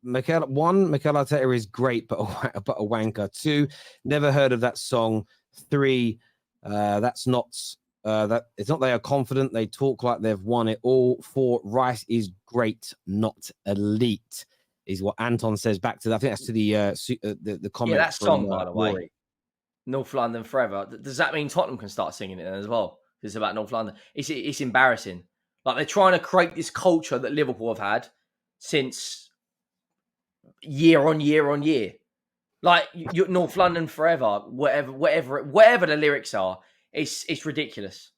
Mikel Arteta is great, but a wanker. 2, never heard of that song. 3, that's not that. It's not they are confident. They talk like they've won it all. 4, Rice is great, not elite, is what Anton says back to that. I think that's to the comment. Yeah, that song, by the way, Rory. North London Forever. Does that mean Tottenham can start singing it then as well? It's about North London. It's embarrassing. Like, they're trying to create this culture that Liverpool have had since year on year on year. Like, North London Forever, whatever the lyrics are, it's ridiculous.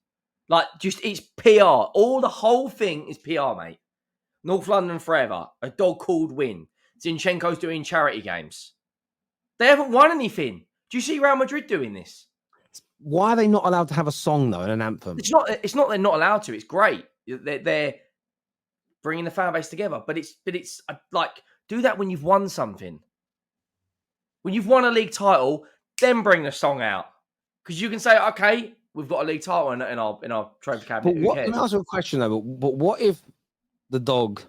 Like, just it's PR. The whole thing is PR, mate. North London Forever, a dog called Win. Zinchenko's doing charity games. They haven't won anything. Do you see Real Madrid doing this? Why are they not allowed to have a song though and an anthem? It's not they're not allowed to. It's great. They're bringing the fan base together, but it's like, do that when you've won something. When you've won a league title, then bring the song out, because you can say, okay, we've got a league title in our trophy cabinet. But let me ask you a question though. But what if the dog,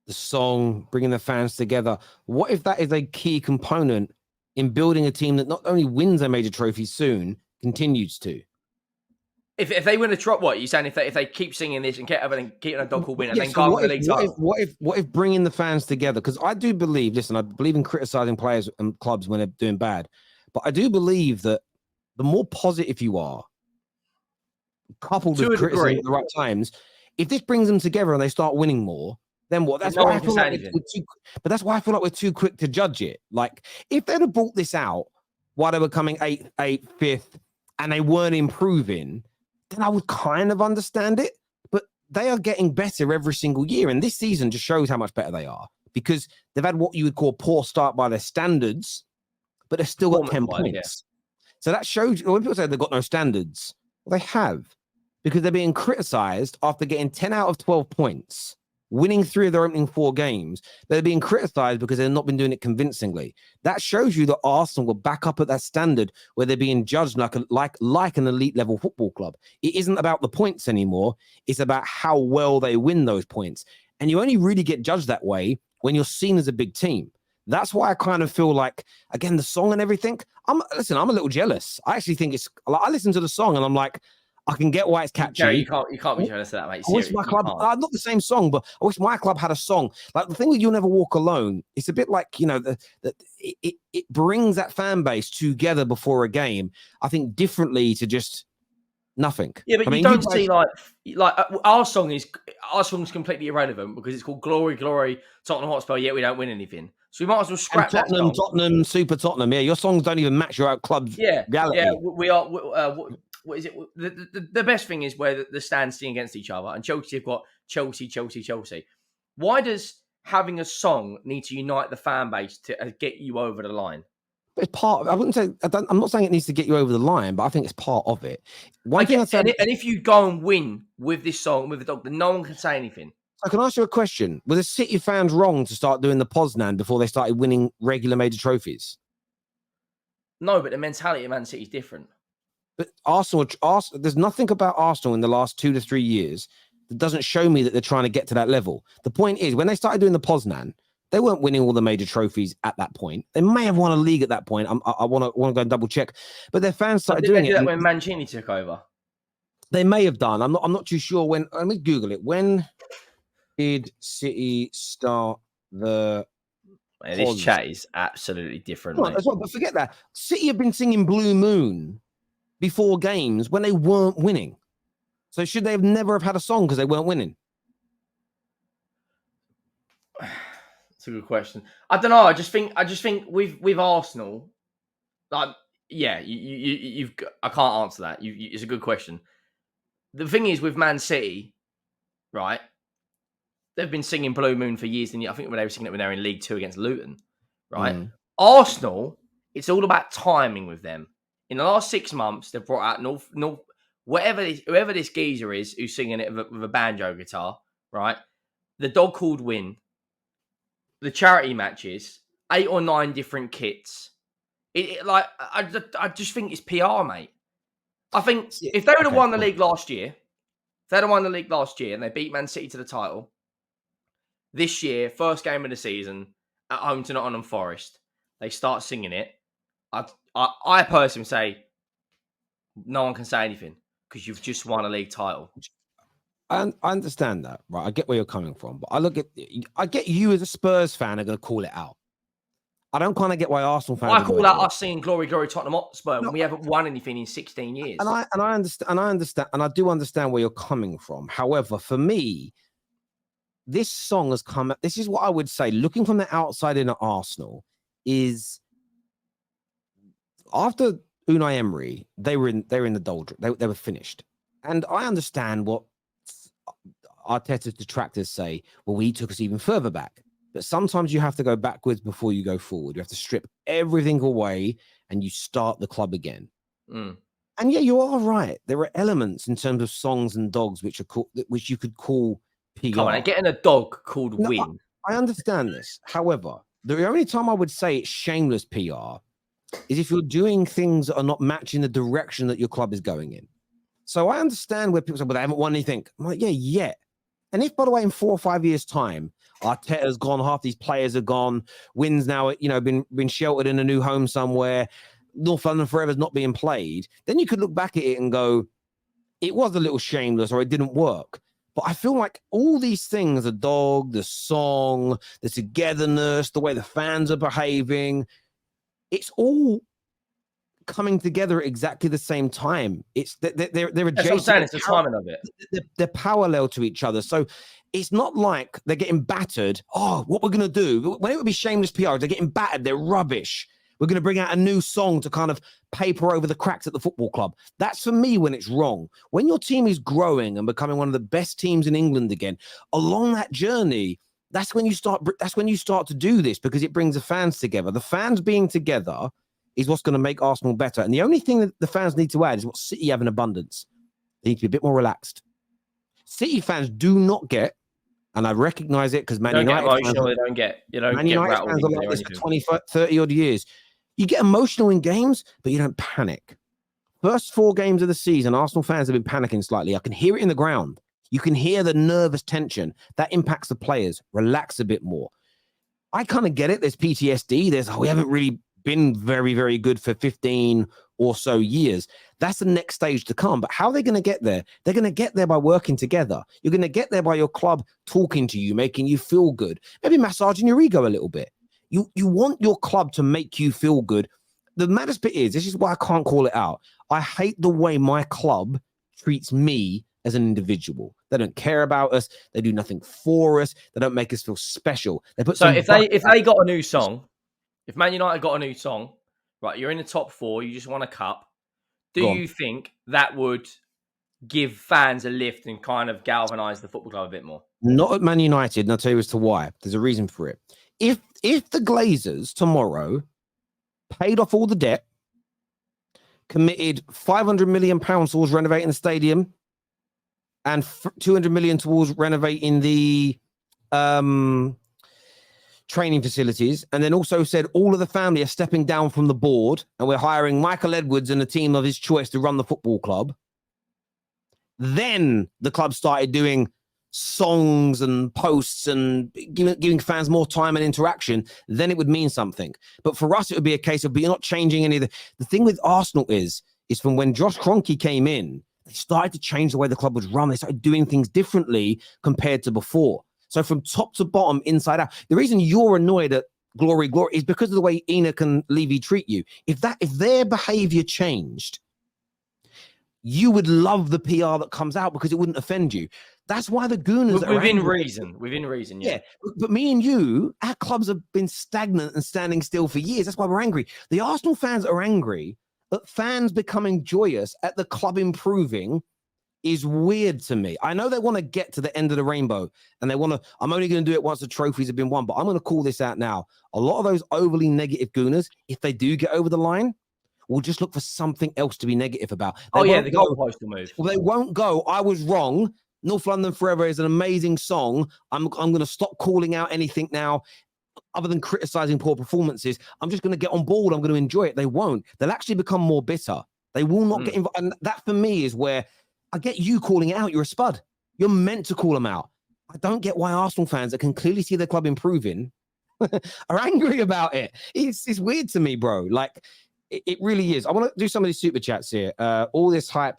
the song, bringing the fans together, what if that is a key component in building a team that not only wins a major trophy soon, continues to? If they win a trophy, what are you saying? If they keep singing this and keeping a dog called Win, and then go on the league title? What if bringing the fans together? Because I do believe, listen, I believe in criticizing players and clubs when they're doing bad, but I do believe that the more positive you are, coupled with criticism at the right times, if this brings them together and they start winning more, then what? That's why I feel like but that's why I feel like we're too quick to judge it. Like, if they'd have brought this out while they were coming 8th, 5th, and they weren't improving, then I would kind of understand it. But they are getting better every single year, and this season just shows how much better they are, because they've had what you would call a poor start by their standards, but they've still got 10 points. Yeah. So that shows you, when people say they've got no standards, well, they have, because they're being criticized after getting 10 out of 12 points, winning 3 of their opening 4 games. They're being criticized because they've not been doing it convincingly. That shows you that Arsenal will back up at that standard where they're being judged like an elite level football club. It isn't about the points anymore. It's about how well they win those points. And you only really get judged that way when you're seen as a big team. That's why I kind of feel like, again, the song and everything, I'm a little jealous. I actually think it's, I listen to the song and I'm like, I can get why it's catchy. Gary, you can't be jealous of that, mate. I wish my club, not the same song, but I wish my club had a song. Like the thing with You'll Never Walk Alone, it's a bit like, it brings that fan base together before a game, I think, differently to just nothing. Yeah, but you don't see like our song is completely irrelevant because it's called Glory, Glory, Tottenham Hotspur, yet we don't win anything. So we might as well scrap Tottenham, that song. Tottenham, Super Tottenham. Yeah, your songs don't even match your club's reality. Yeah, we are. What is it? The best thing is where the stands sing against each other, and Chelsea have got Chelsea, Chelsea, Chelsea. Why does having a song need to unite the fan base to get you over the line? It's part of, I wouldn't say, I'm not saying it needs to get you over the line, but I think it's part of it. And if you go and win with this song, with the dog, then no one can say anything. I can ask you a question. Were the City fans wrong to start doing the Poznan before they started winning regular major trophies? No, but the mentality of Man City is different. But Arsenal, there's nothing about Arsenal in the last 2 to 3 years that doesn't show me that they're trying to get to that level. The point is, when they started doing the Poznan, they weren't winning all the major trophies at that point. They may have won a league at that point. I want to go and double check. But their fans started doing it when Mancini took over. They may have done. I'm not too sure when. Let me Google it. When did City start the? Man, this chat is absolutely different. But forget that. City have been singing Blue Moon before games when they weren't winning. So should they have never have had a song because they weren't winning? That's a good question. I don't know. I just think with Arsenal, like, yeah, you've. I can't answer that. It's a good question. The thing is with Man City, right? They've been singing Blue Moon for years, and I think when they were singing it when they were in League 2 against Luton, right? Arsenal, it's all about timing with them. In the last 6 months, they've brought out whoever this geezer is who's singing it with a banjo guitar, right? The dog called Win, the charity matches, 8 or 9 different kits. I just think it's PR, mate. I think if they would have won the league last year, and they beat Man City to the title, this year, first game of the season, at home to Nottingham Forest, they start singing it. I personally say no one can say anything because you've just won a league title. I understand that, right? I get where you're coming from, but I get you as a Spurs fan are going to call it out. I don't kind of get why Arsenal fans. I call out us seeing glory, glory Tottenham Hotspur when we haven't won anything in 16 years. And I understand, and I do understand where you're coming from. However, for me, this song has come. This is what I would say, looking from the outside in at Arsenal, is after Unai Emery, they were in the doldrums. They were finished, and I understand what Arteta's detractors say. Well, he took us even further back. But sometimes you have to go backwards before you go forward. You have to strip everything away and you start the club again. And yeah, you are right. There are elements in terms of songs and dogs which you could call PR. Come on, getting a dog called Win. I understand this. However, the only time I would say it's shameless PR is if you're doing things that are not matching the direction that your club is going in. So I understand where people say, well, they haven't won anything. I'm like, yeah, yet. And if, by the way, in 4 or 5 years' time, Arteta's gone, half these players are gone, Win's now, been sheltered in a new home somewhere, North London Forever's not being played, then you could look back at it and go, it was a little shameless or it didn't work. But I feel like all these things, the dog, the song, the togetherness, the way the fans are behaving, it's all coming together at exactly the same time. It's they're adjacent. That's what I'm saying. It's the timing of it. They're parallel to each other. So it's not like they're getting battered. Oh, what we're going to do? When it would be shameless PR, they're getting battered. They're rubbish. We're going to bring out a new song to kind of paper over the cracks at the football club. That's for me when it's wrong. When your team is growing and becoming one of the best teams in England again, along that journey, that's when you start to do this because it brings the fans together. The fans being together is what's going to make Arsenal better. And the only thing that the fans need to add is what City have in abundance. They need to be a bit more relaxed. City fans do not get, and I recognize it because Man United fans don't get fans are like this for 20, 30 odd years. You get emotional in games, but you don't panic. First 4 games of the season, Arsenal fans have been panicking slightly. I can hear it in the ground. You can hear the nervous tension. That impacts the players. Relax a bit more. I kind of get it. There's PTSD. We haven't really been very, very good for 15 or so years. That's the next stage to come. But how are they going to get there? They're going to get there by working together. You're going to get there by your club talking to you, making you feel good, maybe massaging your ego a little bit. You want your club to make you feel good. The maddest bit is, this is why I can't call it out. I hate the way my club treats me as an individual. They don't care about us. They do nothing for us. They don't make us feel special. They put if they got a new song, if Man United got a new song, right, you're in the top 4, you just won a cup. Do you think that would give fans a lift and kind of galvanise the football club a bit more? Not at Man United, and I'll tell you as to why. There's a reason for it. If the Glazers tomorrow paid off all the debt, committed £500 million towards renovating the stadium, and 200 million towards renovating the training facilities, and then also said all of the family are stepping down from the board and we're hiring Michael Edwards and a team of his choice to run the football club, then the club started doing songs and posts and giving fans more time and interaction, then it would mean something. But for us, it would be a case of, but you're not changing any of the thing with Arsenal is from when Josh Kroenke came in, they started to change the way the club was run. They started doing things differently compared to before. So from top to bottom, inside out. The reason you're annoyed at Glory is because of the way Enoch and Levy treat you. If their behavior changed, you would love the PR that comes out because it wouldn't offend you. That's why the Gooners are within reason, yeah. But me and you, our clubs have been stagnant and standing still for years. That's why we're angry. The Arsenal fans are angry at fans becoming joyous at the club improving is weird to me. I know they want to get to the end of the rainbow and they want to, I'm only going to do it once the trophies have been won, but I'm going to call this out now. A lot of those overly negative Gooners, if they do get over the line, will just look for something else to be negative about. The goalpost will move. Well, they won't go, I was wrong. North London Forever is an amazing song. I'm going to stop calling out anything now other than criticizing poor performances. I'm just going to get on board. I'm going to enjoy it. They won't. They'll actually become more bitter. They will not get involved. And that for me is where I get you calling it out. You're a spud. You're meant to call them out. I don't get why Arsenal fans that can clearly see their club improving are angry about it. It's weird to me, bro. Like it really is. I want to do some of these super chats here. All the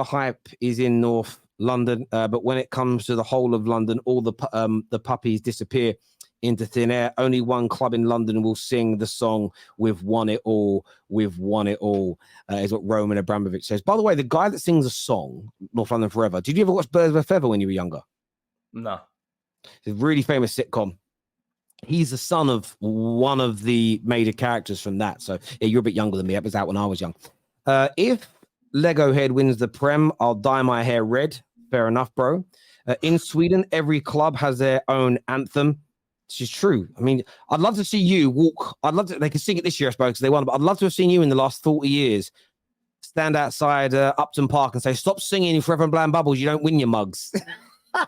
hype is in North London, but when it comes to the whole of London, all the puppies disappear into thin air. Only one club in London will sing the song "We've won it all, we've won it all," is what Roman Abramovich says. By the way, the guy that sings a song, North London Forever, did you ever watch Birds of a Feather when you were younger? No. It's a really famous sitcom. He's the son of one of the major characters from that. So yeah, you're a bit younger than me. It was out when I was young. If Lego Head wins the Prem, I'll dye my hair red. Fair enough, bro. In Sweden, every club has their own anthem. This is true. I mean, I'd love to see you walk. I'd love to. They can sing it this year, I suppose, because they won. But I'd love to have seen you in the last 40 years stand outside Upton Park and say, "Stop singing Forever and Bland Bubbles. You don't win your mugs."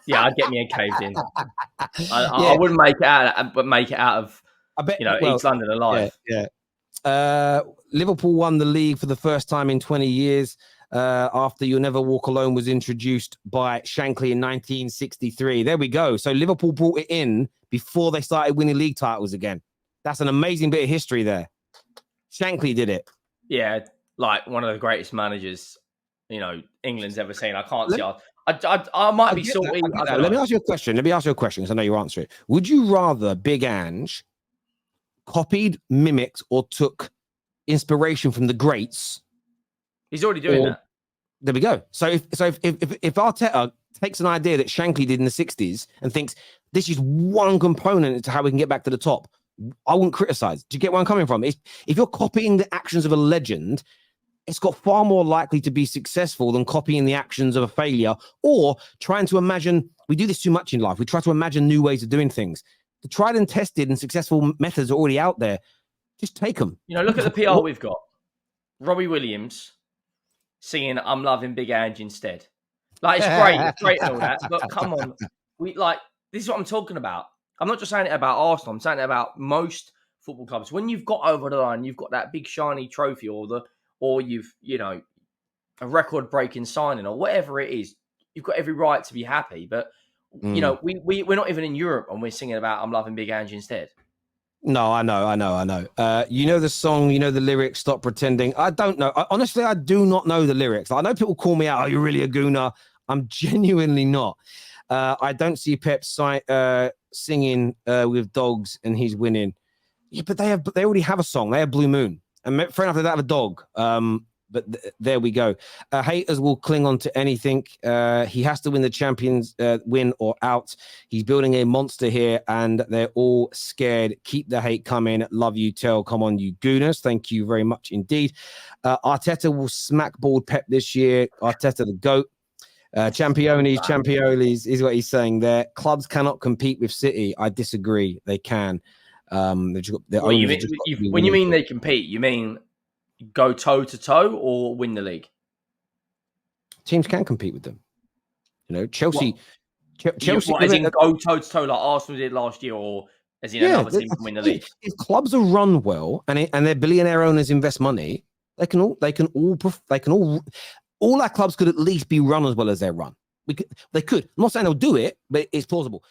Yeah, I'd get me a caved in. I wouldn't make it out, but make it out of East London alive. Yeah. Liverpool won the league for the first time in 20 years. After "You'll Never Walk Alone" was introduced by Shankly in 1963. There we go. So Liverpool brought it in before they started winning league titles again. That's an amazing bit of history there. Shankly did it. Yeah, like one of the greatest managers, England's ever seen. I can't see. I might be salty. Let me ask you a question. Because I know you answer it. Would you rather Big Ange copied, mimicked, or took inspiration from the greats? He's already doing that. There we go. So if Arteta takes an idea that Shankly did in the 60s and thinks this is one component to how we can get back to the top, I wouldn't criticize. Do you get where I'm coming from? If you're copying the actions of a legend, it's got far more likely to be successful than copying the actions of a failure or trying to imagine. We do this too much in life. We try to imagine new ways of doing things. The tried and tested and successful methods are already out there. Just take them. Look at the PR we've got. Robbie Williams singing "I'm Loving Big Ange" instead. Like, it's great and all that, but come on. This is what I'm talking about. I'm not just saying it about Arsenal. I'm saying it about most football clubs. When you've got over the line, you've got that big shiny trophy or you've, a record-breaking signing or whatever it is, you've got every right to be happy. But, we're not even in Europe and we're singing about "I'm Loving Big Ange" instead. No, I know. The song, the lyrics, "Stop Pretending." I don't know. Honestly, I do not know the lyrics. I know people call me out, "Oh, you're really a gooner." I'm genuinely not. I don't see Pep singing with dogs and he's winning. Yeah, but they already have a song. They have Blue Moon. And fair enough, they don't have a dog. But there we go. Haters will cling on to anything. He has to win the Champions, win or out. He's building a monster here, and they're all scared. Keep the hate coming. Love you, Tell. Come on, you gooners. Thank you very much indeed. Arteta will smackball Pep this year. Arteta, the GOAT. Championis is what he's saying there. Clubs cannot compete with City. I disagree. They can. When you mean they compete, you mean go toe to toe or win the league? Teams can compete with them. Chelsea. Chelsea, as in go toe to toe like Arsenal did last year, or as in another team can win the league. If clubs are run well and their billionaire owners invest money, all our clubs could at least be run as well as they're run. They could. I'm not saying they'll do it, but it's plausible.